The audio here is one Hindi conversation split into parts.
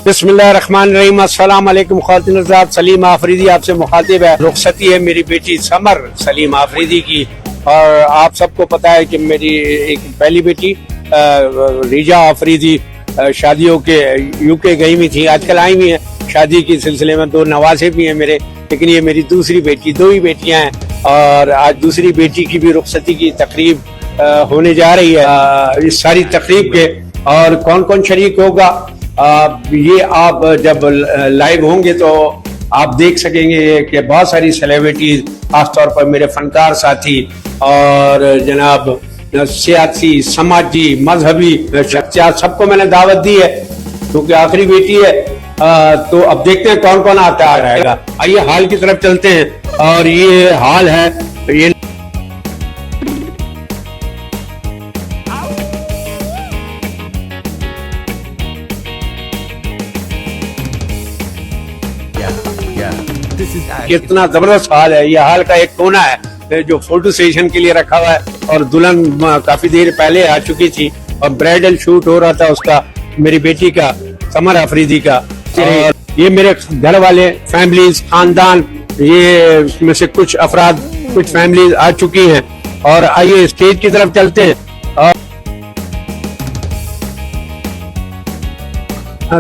बिस्मिल्लाहिर्रहमानिर्रहीम। अस्सलाम वालेकुम ख़वातीन हज़रात, सलीम आफरीदी आपसे मुखातिब है। रुखसती है मेरी बेटी समर सलीम आफरीदी की, और आप सबको पता है कि मेरी एक पहली बेटी रीजा आफरीदी शादियों के यूके गई हुई थी, आजकल आई हुई है शादी के सिलसिले में। 2 नवासे भी हैं मेरे, लेकिन ये मेरी दूसरी बेटी, 2 ही बेटियां हैं, और आज दूसरी बेटी की भी रुखसती की तकरीब होने जा रही है। इस सारी तकरीब के और कौन कौन शरीक होगा ये आप जब लाइव होंगे तो आप देख सकेंगे कि बहुत सारी सेलिब्रिटीज, खासतौर पर मेरे फनकार साथी और जनाब सियासी, समाजी, मजहबी शख्सियात, सबको मैंने दावत दी है क्योंकि आखिरी बेटी है। तो अब देखते हैं कौन कौन आता आ रहेगा। आइए हाल की तरफ चलते हैं, और ये हाल है, ये कितना जबरदस्त हाल है। ये हाल का एक कोना है जो फोटो सेशन के लिए रखा हुआ है, और दुल्हन काफी देर पहले आ चुकी थी और ब्राइडल शूट हो रहा था उसका, मेरी बेटी का, समर आफरीदी का। और ये मेरे घर वाले, फैमिलीज, खानदान, ये में से कुछ अफराद, कुछ फैमिलीज आ चुकी हैं। और आइए स्टेज की तरफ चलते हैं।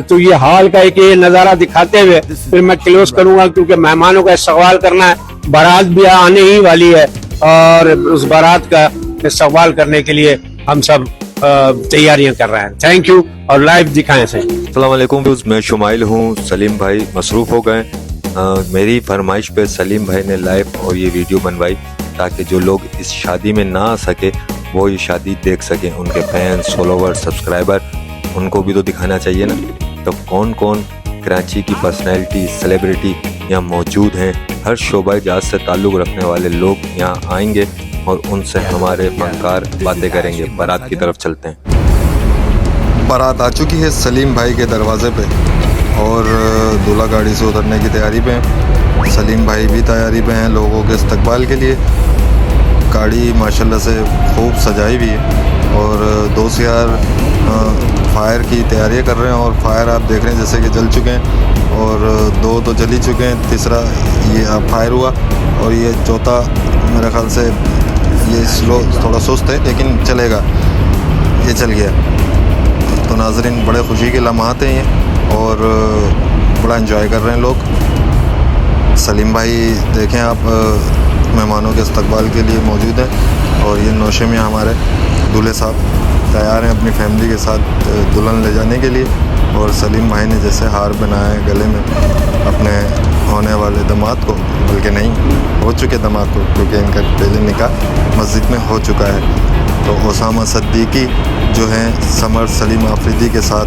तो ये हाल का एक ये नजारा दिखाते हुए फिर मैं क्लोज करूंगा, क्योंकि मेहमानों का इस्तकबाल करना है। बारात भी आने ही वाली है, और उस बारात का इस्तकबाल करने के लिए हम सब तैयारियां कर रहे हैं। थैंक यू, और लाइव दिखाएं सही। अस्सलाम वालेकुम, मैं शुमाइल हूँ। सलीम भाई मसरूफ हो गए। मेरी फरमाइश पे सलीम भाई ने लाइव और ये वीडियो बनवाई ताकि जो लोग इस शादी में ना आ सके वो ये शादी देख सकें। उनके फैंस, फॉलोवर, सब्सक्राइबर, उनको भी तो दिखाना चाहिए ना। तो कौन कौन कराची की पर्सनैलिटी, सेलिब्रिटी यहाँ मौजूद हैं, हर शोबा जात से ताल्लुक़ रखने वाले लोग यहाँ आएंगे और उनसे हमारे फनकार बातें करेंगे। बारात की तरफ चलते हैं। बारात आ चुकी है सलीम भाई के दरवाजे पे, और दूल्हा गाड़ी से उतरने की तैयारी पे हैं। सलीम भाई भी तैयारी पे हैं लोगों के इस्तकबाल के लिए। गाड़ी माशाल्लाह से खूब सजाई हुई है, और दोस्त यार फायर की तैयारियां कर रहे हैं। और फायर आप देख रहे हैं जैसे कि जल चुके हैं, और 2 तो जल ही चुके हैं, तीसरा ये फायर हुआ, और ये चौथा मेरे ख्याल से ये स्लो, थोड़ा सुस्त है लेकिन चलेगा, ये चल गया। तो नाज़रीन, बड़े खुशी के लम्हात हैं ये, और बड़ा एंजॉय कर रहे हैं लोग। सलीम भाई देखें आप, मेहमानों के इस्तकबाल के लिए मौजूद हैं, और ये नौशे में हमारे दूल्हे साहब तैयार हैं अपनी फैमिली के साथ दुल्हन ले जाने के लिए। और सलीम भाई ने जैसे हार बनाया है गले में अपने होने वाले दामाद को, बल्कि नहीं, हो चुके दामाद को, क्योंकि इनका पहले निकाह मस्जिद में हो चुका है। तो ओसामा सिद्दीकी जो हैं समर सलीम आफरीदी के साथ,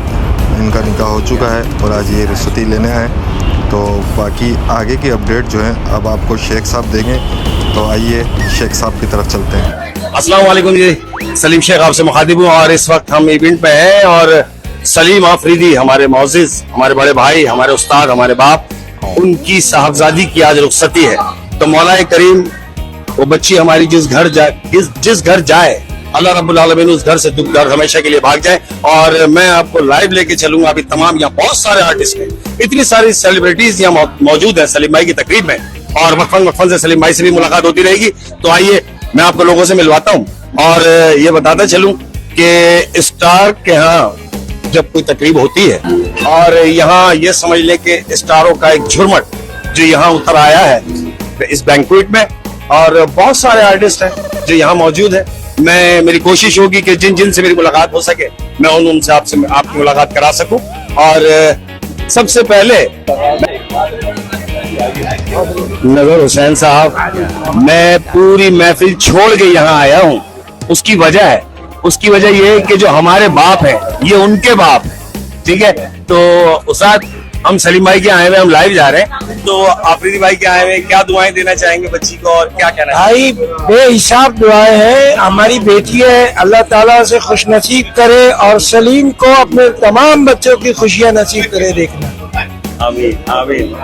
इनका निकाह हो चुका है, और आज ये रुखसती लेने आए। तो बाकी आगे की अपडेट जो है अब आपको शेख साहब देंगे। तो आइए शेख साहब की तरफ चलते हैं। अस्सलाम वालेकुम जी, सलीम शेख आपसे मुखातिब हूँ, और इस वक्त हम इवेंट पे हैं, और सलीम आफरीदी हमारे मौजिज, हमारे बड़े भाई, हमारे उस्ताद, हमारे बाप, उनकी साहबजादी की आज रुखसती है। तो मौलाए करीम, वो बच्ची हमारी जिस घर जाए अल्लाह रब्बुल आलमीन उस घर से दुख दर्द हमेशा के लिए भाग जाए। और मैं आपको लाइव लेके चलूंगा। अभी तमाम यहाँ बहुत सारे आर्टिस्ट हैं, इतनी सारी सेलिब्रिटीज यहाँ मौजूद है सलीम भाई की तकरीब में, और वक्फन से सलीम भाई से भी मुलाकात होती रहेगी। तो आइए मैं आपको लोगों से मिलवाता हूँ, और ये बताता चलूं कि स्टार के यहाँ जब कोई तकरीब होती है, और यहाँ ये समझ ले कि स्टारों का एक झुरमट जो यहाँ उतर आया है इस बैंक्वेट में, और बहुत सारे आर्टिस्ट हैं जो यहाँ मौजूद है। मेरी कोशिश होगी कि जिन से मेरी मुलाकात हो सके मैं उनसे आपकी मुलाकात करा सकूं। और सबसे पहले नजर हुसैन साहब, मैं पूरी महफिल छोड़ के यहाँ आया हूँ। उसकी वजह ये है कि जो हमारे बाप है ये उनके बाप है, ठीक है। तो उस्ताद, हम सलीम भाई के आए हुए, हम लाइव जा रहे हैं, तो आफरीदी भाई के आए हुए, क्या दुआएं देना चाहेंगे बच्ची को, और क्या कहना है? भाई बेहिसाब दुआएं हैं, हमारी बेटी है, अल्लाह ताला से खुश नसीब करे, और सलीम को अपने तमाम बच्चों की खुशियां नसीब करे। देखना, आमीन आमीन।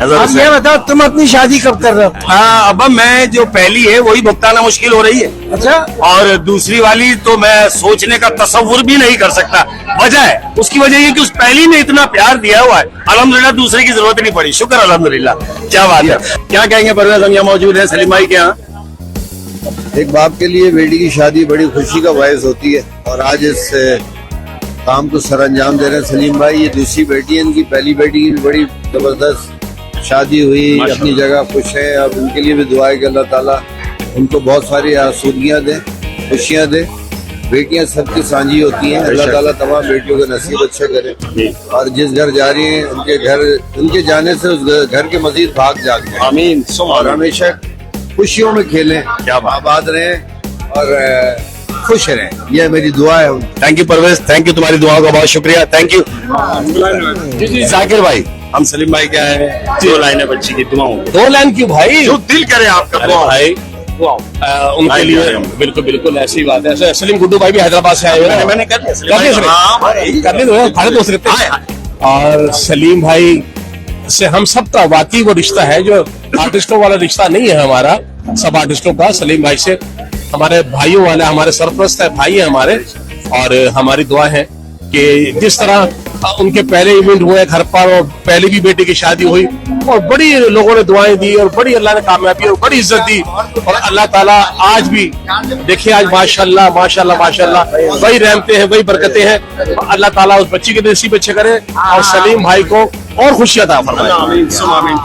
अब ये बताओ तुम अपनी शादी कब कर रहे हो? हाँ, अब मैं जो पहली है वही भुगताना मुश्किल हो रही है, अच्छा, और दूसरी वाली तो मैं सोचने का तसव्वुर भी नहीं कर सकता। वजह है, उसकी वजह ये कि उस पहली ने इतना प्यार दिया हुआ है, अल्हम्दुलिल्लाह दूसरे की जरूरत नहीं पड़ी, शुक्र अल्हम्दुलिल्लाह। क्या बात है, क्या कहेंगे परवेज, हम यहाँ मौजूद है सलीम भाई के यहाँ। एक बाप के लिए बेटी की शादी बड़ी खुशी का बायस होती है, और आज इस काम को सर अंजाम दे रहे हैं सलीम भाई। ये दूसरी बेटी है इनकी, पहली बेटी की भी बड़ी जबरदस्त शादी हुई, अपनी जगह खुश है। अब उनके लिए भी दुआ है कि अल्लाह ताला उनको बहुत सारी आसूदियाँ दे, खुशियाँ दे। बेटियां सबकी सांझी होती हैं, अल्लाह ताला तमाम बेटियों के नसीब अच्छे करे, और जिस घर जा रही हैं उनके जाने से उस घर के मजीद भाग जाग जाए। आमीन। और हमेशा खुशियों में खेलें, आबाद रहें और खुश रहें, यह मेरी दुआ है। Thank you Parvez, thank you, तुम्हारी दुआओं का बहुत शुक्रिया, थैंक यू। जाकिर भाई, हम सलीम भाई क्या है, 2 लाइनें बच्ची की दुआओं, 2 लाइन क्यों भाई? जो दिल करे आपका दुआ भाई उनके लिए बिल्कुल बिल्कुल ऐसी बात है। ऐसे सलीम गुड्डू भाई भी हैदराबाद से आए हुए हैं। मैंने कर दिया करने दो, हमारे दोस्त रहते हैं। और सलीम भाई से हम सब का वाकई वो रिश्ता है जो आर्टिस्टों वाला रिश्ता नहीं है हमारा, सब आर्टिस्टों का। सलीम भाई से हमारे भाइयों वाला, हमारे सरपरस्त है, भाई है हमारे, और हमारी दुआ है कि जिस तरह उनके पहले इवेंट हुए घर पर, और पहले भी बेटी की शादी हुई, और बड़ी लोगों ने दुआएं दी, और बड़ी अल्लाह ने कामयाबी और बड़ी इज्जत दी, और अल्लाह ताला आज भी देखिए, आज माशाल्लाह माशाल्लाह माशाल्लाह वही रहमतें हैं, वही बरकतें हैं। अल्लाह ताला उस बच्ची के नसीब अच्छे करे और सलीम भाई को और खुशियां अता फरमाए।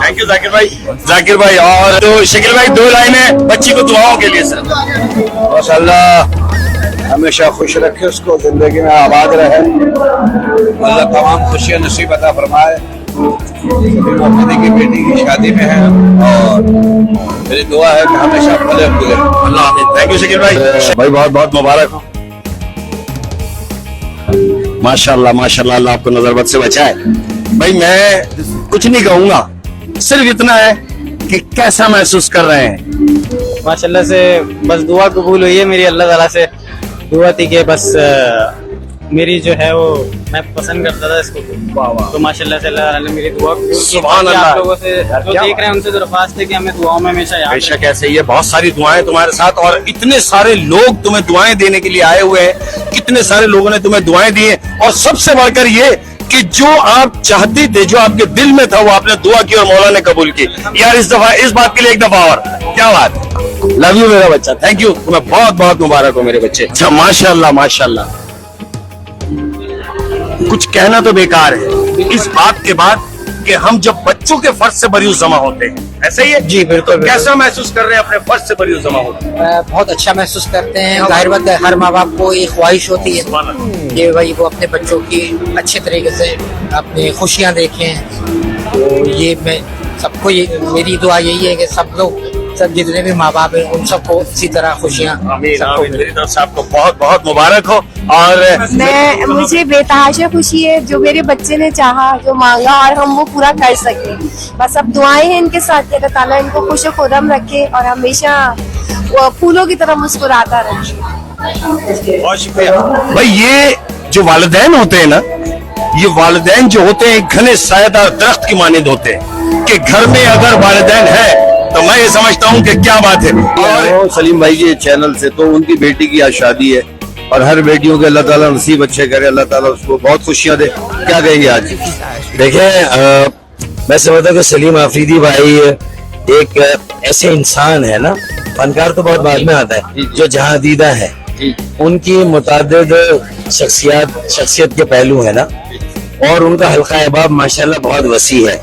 थैंक यू जाकिर भाई। जाकिर भाई, और तो शकील भाई 2 लाइनें बच्ची को दुआओं के लिए सर। माशाल्लाह हमेशा खुश रखे उसको, जिंदगी में आबाद रहे, अल्लाह तमाम खुशियां नसीब अता फरमाए। मोहम्मदी की बेटी की शादी में है, और मेरी दुआ है कि हमेशा फले फूले। अल्लाह हाफिज़। थैंक यू शकील भाई। भाई बहुत बहुत मुबारक हो। माशाल्लाह माशाल्लाह, अल्लाह आपको नजरबद से बचाए। भाई मैं कुछ नहीं कहूंगा, सिर्फ इतना है कि कैसा महसूस कर रहे हैं। माशाल्लाह से बस दुआ कबूल हुई है मेरी, अल्लाह ताला से दुआ थी कि बस मेरी जो है वो, मैं पसंद करता था इसको, तो माशाल्लाह से अल्लाह ने मेरी दुआ कबूल की। सुभान अल्लाह। आप लोगों से जो देख रहे हैं उनसे दरख्वास्त है कि हमें दुआओं में हमेशा याद बेशक ऐसे ही है, बहुत सारी दुआएं तुम्हारे साथ, और इतने सारे लोग तुम्हें दुआएं देने के लिए आए हुए हैं, कितने सारे लोगों ने तुम्हें दुआएं दी हैं, और सबसे बढ़कर ये कि जो आप चाहते थे, जो आपके दिल में था, वो आपने दुआ की और मौला ने कबूल की। यार इस दफा, इस बात के लिए एक दफा और, क्या बात, लव यू मेरा बच्चा, थैंक यू, तुम्हें बहुत बहुत मुबारक हो मेरे बच्चे। अच्छा माशाल्लाह माशाल्लाह। कुछ कहना तो बेकार है इस बात के बाद कि हम जब बच्चों के फर्ज से बरियूस जमा होते हैं, ऐसे ही है जी बिल्कुल। कैसा महसूस कर रहे हैं अपने फर्ज से बरियूस जमा होते हैं? बहुत अच्छा महसूस करते हैं। जाहिर बात है, हर माँ बाप को एक ख्वाहिश होती है कि भाई वो अपने बच्चों की अच्छे तरीके से अपनी खुशियाँ देखें। तो ये मैं सबको, ये मेरी दुआ यही है कि सब लोग, सब जितने भी माँ बाप हैं उन सबको इसी तरह खुशियाँ सबको मिले। मेरी तरफ से आपको बहुत बहुत मुबारक हो। और मुझे बेतहाशा खुशी है जो मेरे बच्चे ने चाहा, जो मांगा, और हम वो पूरा कर सके। बस अब दुआएं हैं इनके साथ कि अल्लाह ताला इनको खुश खुर्रम रखे और हमेशा वो फूलों की तरह मुस्कुराता रहे। बहुत शुक्रिया भाई। ये जो वालिदैन होते हैं ना, ये वालिदैन जो होते हैं घने सायेदार दरख्त की मानिंद होते हैं, कि घर में अगर वालिदैन है तो मैं ये समझता हूँ कि क्या बात है। और सलीम भाई के चैनल से, तो उनकी बेटी की आज शादी है, और हर बेटियों के अल्लाह ताला नसीब अच्छे करे, अल्लाह ताला उसको बहुत खुशियां दे। क्या कहेंगे आज? देखें, मैं समझता हूँ कि सलीम आफरीदी भाई एक ऐसे इंसान है ना, फनकार तो बहुत बाद में आता है, जो जहाँ दीदा है, उनकी मुतादिद शख्सियत के पहलू है ना, और उनका हल्का अहबाब माशाल्लाह बहुत वसी है,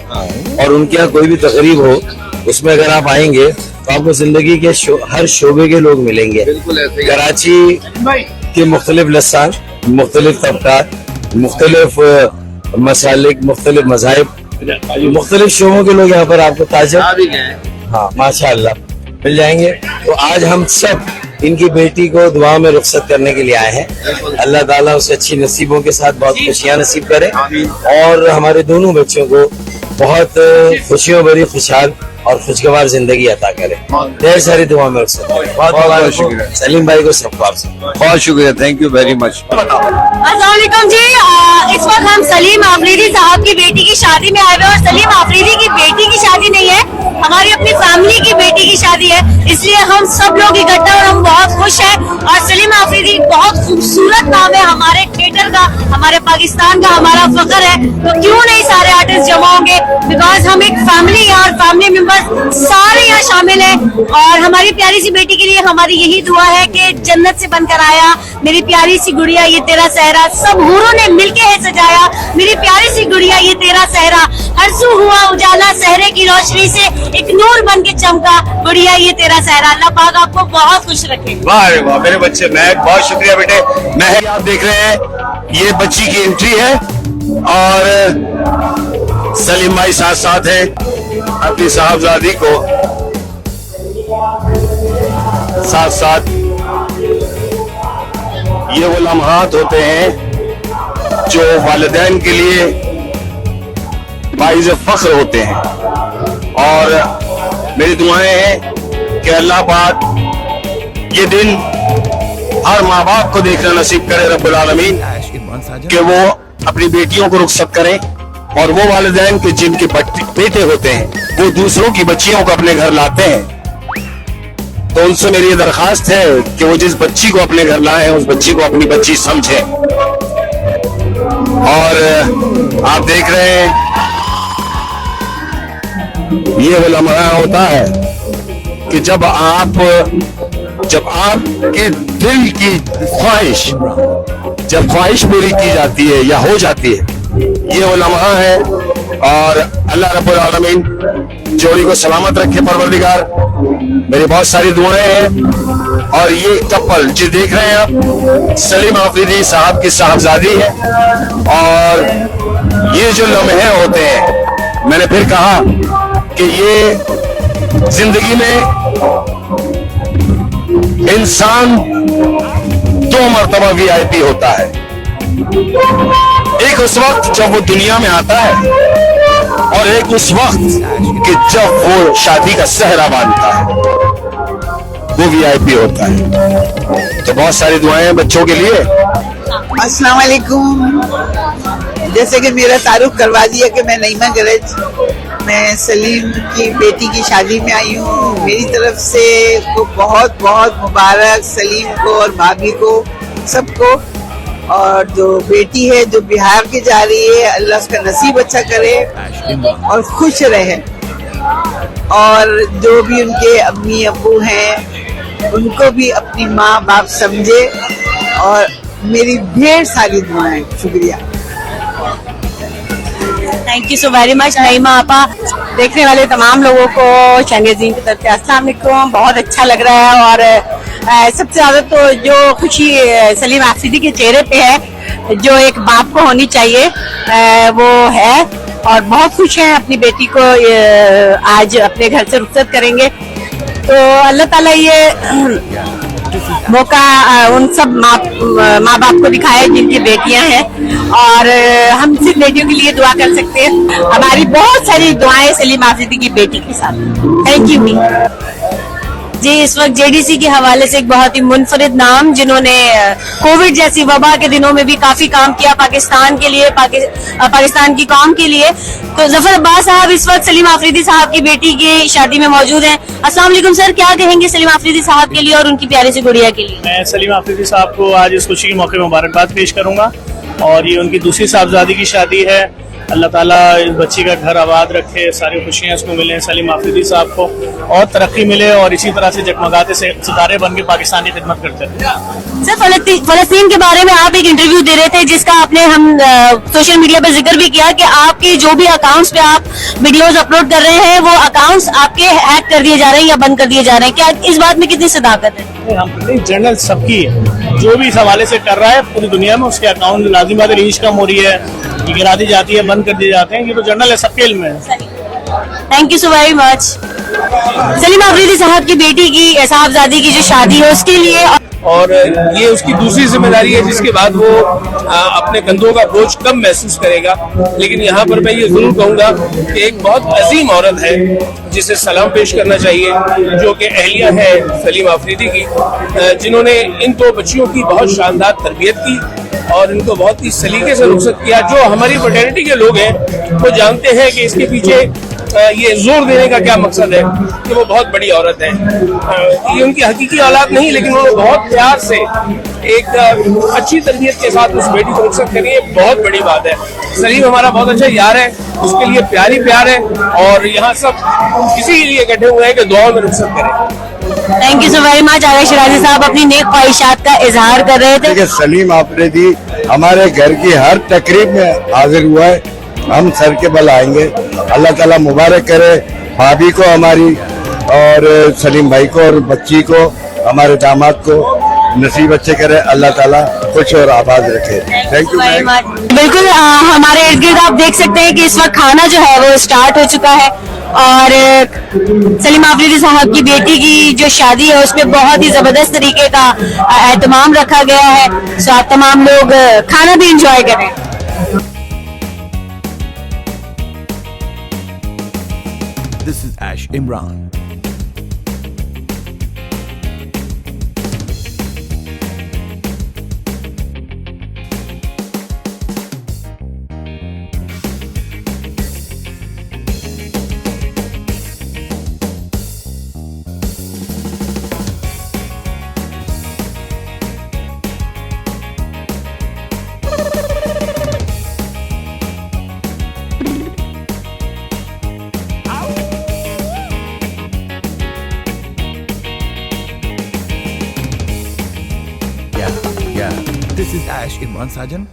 और उनके यहाँ कोई भी तकरीब हो उसमें अगर आप आएंगे तो आपको जिंदगी के हर शोबे के लोग मिलेंगे। कराची के मुख्तलिफ लसान, मुख्तलिफ तबकात, मुख्तलिफ मसालिक, मुख्तलिफ मज़ाहिब, मुख्तलिफ शोबों के लोग यहाँ पर आपको ताजा, हाँ माशाल्लाह मिल जाएंगे। तो आज हम सब इनकी बेटी को दुआ में रुखसत करने के लिए आए हैं। अल्लाह ताला उसे अच्छी नसीबों के साथ बहुत खुशियाँ नसीब करे, और हमारे दोनों बच्चों को बहुत खुशियों भरी, खुशहाल और खुशगवार जिंदगी अता करे। ढेर सारी दुआ में उससे बहुत बहुत शुक्रिया सलीम भाई को सबको आपसे बहुत शुक्रिया, थैंक यू वेरी मच। अस्सलाम वालेकुम जी। इस वक्त हम सलीम आफरीदी साहब की बेटी की शादी में आए हुए हैं और सलीम आफरीदी की बेटी की शादी नहीं है, हमारी अपनी फैमिली की बेटी की शादी है, इसलिए हम सब लोग इकट्ठा और हम बहुत खुश हैं। और सलीम आफरीदी बहुत खूबसूरत नाम है हमारे थिएटर का, हमारे पाकिस्तान का, हमारा फख्र है। तो क्यों नहीं सारे आर्टिस्ट जमा होंगे, बिकॉज हम एक फैमिली है और फैमिली मेंबर्स सारे यहाँ शामिल हैं। और हमारी प्यारी सी बेटी के लिए हमारी यही दुआ है कि जन्नत से बनकर आया मेरी प्यारी सी गुड़िया ये तेरा सहरा, सब हूरों ने मिलके है सजाया मेरी प्यारी सी गुड़िया ये तेरा सहरा, हर सू हुआ उजाला सहरे की रोशनी से एक नूर बन के चमका गुड़िया ये तेरा सहरा। अल्लाह पाक आपको बहुत खुश रखे। वाह रे वाह मेरे बच्चे, मैं बहुत शुक्रिया बेटे। मैं आप देख रहे हैं ये बच्ची की एंट्री है और सलीम भाई साथ साथ है अपनी साहबजादी को साथ साथ। ये वो लम्हात होते हैं जो वालिदैन के लिए बाइज़ फख्र होते हैं और मेरी दुआएं हैं कि अल्लाह पाक ये दिन हर माँ बाप को देखना नसीब करे रब्बुल आलमीन, कि वो अपनी बेटियों को रुखसत करें और वो वालिदैन के जिनके बेटे होते हैं वो दूसरों की बच्चियों को अपने घर लाते हैं। तो उनसे मेरी ये दरखास्त है कि वो जिस बच्ची को अपने घर लाए हैं उस बच्ची को अपनी बच्ची समझे। और आप देख रहे हैं ये वो लम्हा होता है कि जब आपके दिल की ख्वाहिश जब ख्वाहिश पूरी की जाती है या हो जाती है, ये वो लम्हा है। और अल्लाह रब्बुल आलमीन जोड़ी को सलामत रखे परवरदिगार, मेरी बहुत सारी दुआएं हैं। और ये कपल जो देख रहे हैं आप सलीम आफरीदी साहब की साहबजादी है और ये जो लम्हे होते हैं, मैंने फिर कहा कि ये जिंदगी में इंसान 2 मरतबा VIP होता है। एक उस वक्त जब वो दुनिया में आता है और एक उस वक्त कि जब वो शादी का सहरा बांधता है, वो VIP होता है। तो बहुत सारी दुआएं बच्चों के लिए। अस्सलाम वालेकुम। जैसे कि मेरा तारुफ करवा दिया कि मैं नईमा गरज, मैं सलीम की बेटी की शादी में आई हूँ। मेरी तरफ से को बहुत बहुत मुबारक सलीम को और भाभी को सबको। और जो बेटी है जो बिहार की जा रही है, अल्लाह उसका नसीब अच्छा करे और खुश रहे। और जो भी उनके अम्मी अब्बू हैं उनको भी अपनी माँ बाप समझे और मेरी ढेर सारी दुआएं। शुक्रिया, thank you so very much Naima आपा। देखने वाले तमाम लोगों को शंगेज़ीन की तरफ से अस्सलाम वालेकुम। बहुत अच्छा लग रहा है और सबसे ज्यादा तो जो खुशी सलीम आफरीदी के चेहरे पे है, जो एक बाप को होनी चाहिए, वो है। और बहुत खुश हैं अपनी बेटी को आज अपने घर से रुखसत करेंगे। तो अल्लाह ताला ये मौका उन सब माँ बाप को दिखाए जिनकी बेटियां हैं, और हम सिर्फ बेटियों के लिए दुआ कर सकते हैं। हमारी बहुत सारी दुआएं सलीम आफरीदी की बेटी के साथ। थैंक यू जी। इस वक्त JDC के हवाले से एक बहुत ही मुनफरिद नाम, जिन्होंने कोविड जैसी वबा के दिनों में भी काफी काम किया पाकिस्तान के लिए, पाकिस्तान की कौम के लिए। तो जफर अब्बास साहब इस वक्त सलीम आफरीदी साहब की बेटी की शादी में मौजूद हैं। अस्सलाम वालेकुम सर, क्या कहेंगे सलीम आफरीदी साहब के लिए और उनकी प्यारी सी गुड़िया के लिए? मैं सलीम आफरीदी साहब को आज इस खुशी के मौके में मुबारकबाद पेश करूंगा। और ये उनकी दूसरी साहबजादी की शादी है। अल्लाह ताला इस बच्ची का घर आबाद रखे, सारी खुशियां इसको मिले, सलीम आफरीदी साहब को और तरक्की मिले और इसी तरह से जगमगाते सितारे बन के पाकिस्तान की खिदमत करते रहे। सर, फलस्तीन के बारे में आप एक इंटरव्यू दे रहे थे जिसका आपने हम सोशल मीडिया पर जिक्र भी किया कि आपके जो भी अकाउंट्स पे आप वीडियोस अपलोड कर रहे हैं वो अकाउंट्स आपके हैक कर दिए जा रहे हैं या बंद कर दिए जा रहे हैं। क्या इस बात में कितनी सदाकत है? हम जर्नल सबकी है, जो भी इस हवाले से कर रहा है पूरी दुनिया में उसके अकाउंट लाजिम बात रीच कम हो रही है, गिरा दी जाती है, बंद कर दिए जाते हैं। ये तो जर्नल है, सबके इल्म है। Thank you so very much. Salim Afridi साहब की बेटी की साहबजादी की जो शादी है उसके लिए और ये उसकी दूसरी जिम्मेदारी है जिसके बाद वो अपने कंधों का बोझ कम महसूस करेगा। लेकिन यहाँ पर मैं ये जरूर कहूंगा कि एक बहुत अजीम औरत है जिसे सलाम पेश करना चाहिए, जो कि अहलिया है सलीम आफरीदी की, जिन्होंने इन दो बच्चियों की बहुत शानदार तरबियत की और इनको बहुत ही सलीके से रुखसत किया। जो हमारी फ्रेटर्निटी के लोग हैं वो जानते हैं कि इसके पीछे ये जोर देने का क्या मकसद है कि वो बहुत बड़ी औरत है। ये उनकी हकीकी औलाद नहीं, लेकिन उन्होंने बहुत प्यार से एक अच्छी तरबियत के साथ उस बेटी को रुखसत करी है, बहुत बड़ी बात है। सलीम हमारा बहुत अच्छा यार है, उसके लिए प्यार ही प्यार है और यहाँ सब इसी के लिए इकट्ठे हुए हैं कि दुआओं में रुखसत करें। Thank you so very much. Agha Shirazi sahab अपनी नेक ख्वाहिशात का इजहार कर रहे थे। सलीम आफरीदी हमारे घर की हर तकरीब में हाजिर हुआ है, हम सर के बल आएंगे। अल्लाह ताला मुबारक करे भाभी को हमारी और सलीम भाई को और बच्ची को, हमारे दामाद को नसीब अच्छे करे, अल्लाह ताला खुश और आबाद रखे। Thank you very much. बिल्कुल हमारे इर्द गिर्द आप देख सकते हैं कि इस वक्त खाना जो है वो स्टार्ट हो चुका है और सलीम आफरीदी साहब की बेटी की जो शादी है उसमें बहुत ही जबरदस्त तरीके का एहतमाम रखा गया है। सो आप तमाम लोग खाना भी इंजॉय करें। This is Ash Imran. This is Ash Imran Sajan.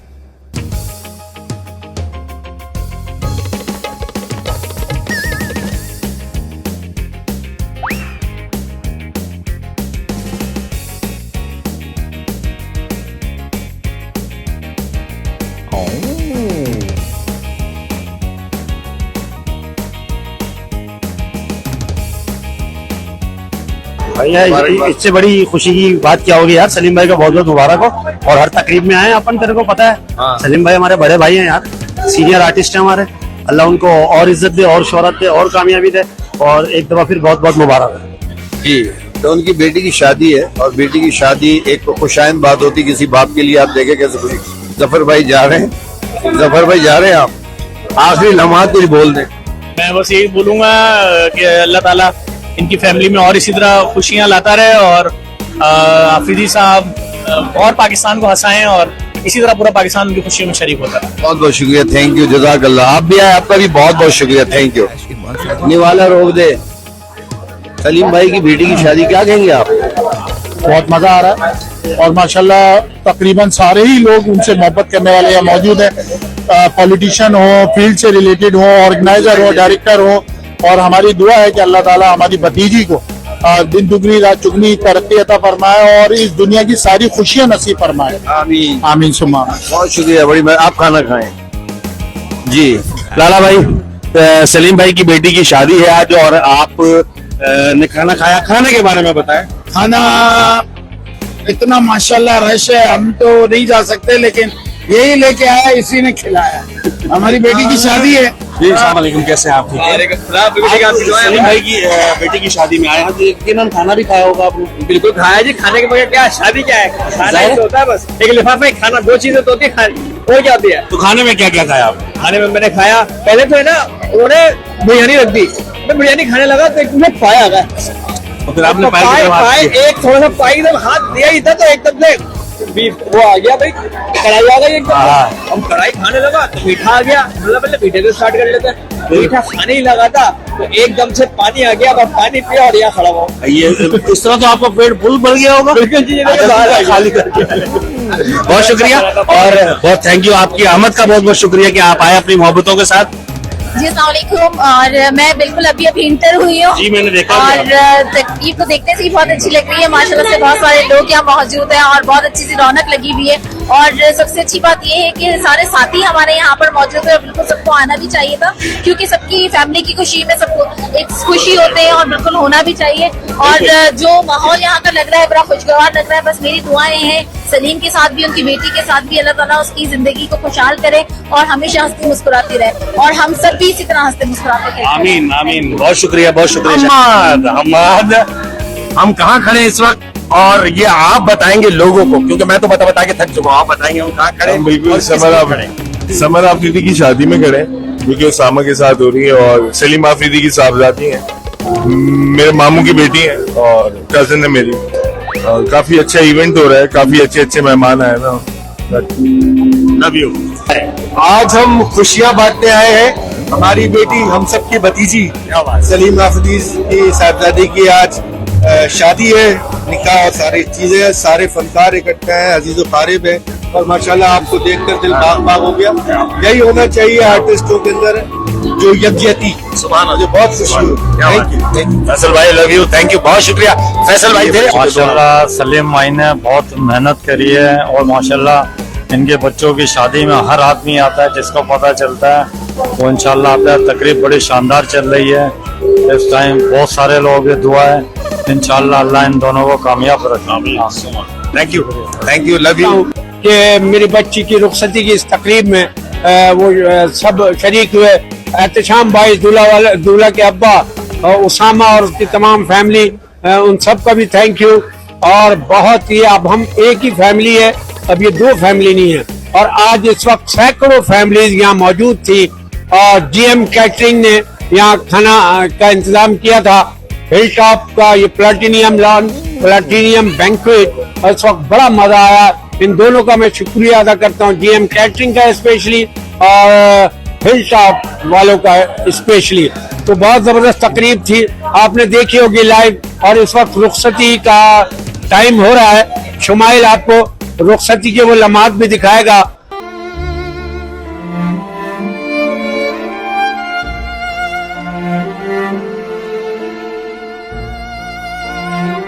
भैया इससे बड़ी खुशी की बात क्या होगी यार। सलीम भाई का बहुत बहुत मुबारक हो और हर तकरीब में आए अपन, तेरे को पता है सलीम भाई हमारे बड़े भाई हैं यार, सीनियर आर्टिस्ट हैं हमारे। अल्लाह उनको और इज्जत दे और शोहरत दे और कामयाबी दे और एक दफा फिर बहुत बहुत मुबारक जी। तो उनकी बेटी की शादी है और बेटी की शादी एक खुशाइंद बात होती किसी बाप के लिए। आप देखें कैसे खुशी। जफर भाई जा रहे हैं, जफर भाई जा रहे हैं, आप आखिरी लम्हात कुछ बोल दें। मैं बस यही बोलूंगा कि अल्लाह ताला इनकी फैमिली में और इसी तरह खुशियां लाता रहे और आफरीदी साहब और पाकिस्तान को हंसाएं और इसी तरह पूरा पाकिस्तान उनकी खुशियों में शरीक होता है। बहुत बहुत शुक्रिया, थैंक यू, जज़ाकल्लाह। आप भी आए, आपका भी बहुत बहुत शुक्रिया, थैंक यू। निवाला रोक दे। सलीम भाई की बेटी की शादी, क्या कहेंगे आप? बहुत मजा आ रहा है और माशाल्लाह तकरीबन सारे ही लोग उनसे मोहब्बत करने वाले यहाँ मौजूद है। पॉलिटिशियन हो, फील्ड से रिलेटेड हो, ऑर्गेनाइजर हो, डायरेक्टर हो, और हमारी दुआ है कि अल्लाह ताला हमारी भतीजी को दिन दुगनी रात चुगनी तरक्की अता फरमाए और इस दुनिया की सारी खुशियां नसीब फरमाए। आमीन आमीन सुम्मा। बहुत शुक्रिया, बड़ी आप खाना खाएं जी। लाला भाई सलीम भाई की बेटी की शादी है आज और आप ने खाना खाया, खाने के बारे में बताएं। खाना इतना माशाल्लाह रश है, हम तो नहीं जा सकते, लेकिन यही लेके आया, इसी ने खिलाया। हमारी बेटी की शादी है जी। अस्सलाम वालेकुम, कैसे हैं आप? सलीम भाई की बेटी की शादी में आए हैं, यकीनन खाना भी खाया होगा आपने। बिल्कुल खाया जी, खाने के बगैर क्या शादी क्या है, खाना ही तो होता है बस। एक लिफाफे खाना, दो चीजें तो होती है खाने और क्या होती है। तो खाने में क्या क्या खाया आप? खाने में मैंने खाया, पहले तो है ना उन्होंने बिरयानी रख दी, मैं बिरयानी खाने लगा तो एक में पाया आ गया, तो फिर आपने पाए एक थोड़ा सा पाई एकदम हाथ दिया ही था तो एकदम से वो आ गया भाई, कढ़ाई आ गई एकदम। हम कढ़ाई खाने लगा तो मीठा आ गया, मतलब पहले मीठे से स्टार्ट कर लेते हैं। मीठा खाने ही लगा था तो एकदम से पानी आ गया, अब पानी पिया और यहाँ खड़ा हुआ। ये इस तरह तो आपका पेट फुल भर गया होगा। बिल्कुल जी, खाली करके। बहुत शुक्रिया और बहुत थैंक यू, आपकी आमद का बहुत बहुत शुक्रिया कि आप आए अपनी मोहब्बतों के साथ। जी अस्सलाम वालेकुम। और मैं बिल्कुल अभी इंटर हुई हूँ जी, मैंने देखा और तकरीब को देखने से ही बहुत अच्छी लग रही है। माशाल्लाह से बहुत सारे लोग यहाँ मौजूद हैं और बहुत अच्छी सी रौनक लगी हुई है और सबसे अच्छी बात ये है कि सारे साथी हमारे यहाँ पर मौजूद है, बिल्कुल सबको आना भी चाहिए था, क्योंकि सबकी फैमिली की खुशी में सबको एक खुशी होते हैं और बिल्कुल होना भी चाहिए। और जो माहौल यहाँ का लग रहा है बड़ा खुशगवार लग रहा है। बस मेरी दुआएं हैं सलीम के साथ भी, उनकी बेटी के साथ भी, अल्लाह ताला उसकी जिंदगी को खुशहाल करे और हमेशा हंसती मुस्कुराती रहे और हम सब भी इसी तरह हंसते मुस्कुराते रहे। आमीन आमीन। बहुत शुक्रिया, बहुत शुक्रिया। हमाद, हम कहाँ खड़े हैं इस वक्त और ये आप बताएंगे लोगों को, क्योंकि मैं तो बता के थक चुका हूँ। आप बताएंगे हम कहाँ खड़े हैं? बिल्कुल समर आफरीदी की शादी में खड़े हैं, क्योंकि उसामा के साथ हो रही है और सलीम आफरीदी की साहबजादी है, मेरे मामू की बेटी है और कजिन है मेरी। और काफी अच्छा इवेंट हो रहा है, काफी अच्छे अच्छे मेहमान आए ना। Love you. आज हम खुशियां बांटने आए हैं। हमारी बेटी, हम सब की भतीजी सलीम आफरीदी की साहबजादी की आज शादी है, निकाह और सारी चीजें, सारे फनकार इकट्ठे हैं, अजीज कारिब है और माशाल्लाह आपको देखकर दिल बाग बाग हो गया। यही होना चाहिए आर्टिस्टों के अंदर, जो यकजहती। सुभान अल्लाह, बहुत खुशी हुई। फैसल भाई लव यू, थैंक यू, बहुत शुक्रिया। फैसल भाई थे। माशाल्लाह सलीम भाई ने बहुत मेहनत करी है और माशाल्लाह इनके बच्चों की शादी में हर आदमी आता है जिसको पता चलता है। वो इंशाल्लाह तकरीब बड़ी शानदार चल रही है इस टाइम, बहुत सारे लोग हैं, दुआ है इंशाल्लाह अल्लाह इन दोनों को कामयाब रखे। Thank you, love you. कि मेरी बच्ची की रुखसती की इस तकरीब में वो सब शरीक हुए। एहतशाम भाई, दूल्हा के अब्बा और उसामा और उसकी तमाम फैमिली, उन सब का भी थैंक यू। और बहुत ही, अब हम एक ही फैमिली है, अब ये दो फैमिली नहीं है। और आज इस वक्त सैकड़ों फैमिलीज यहाँ मौजूद थी और जीएम कैटरिंग ने यहाँ खाना का इंतजाम किया था। हिल टॉप का ये प्लेटिनियम बैंक्वेट, और इस वक्त बड़ा मजा आया। इन दोनों का मैं शुक्रिया अदा करता हूँ, जीएम कैटरिंग का स्पेशली और हिल टॉप वालों का स्पेशली। तो बहुत जबरदस्त तकरीब थी, आपने देखी होगी लाइव। और इस वक्त रुखसती का टाइम हो रहा है। शुमाइल आपको रुखसती के वो लम्हात भी दिखाएगा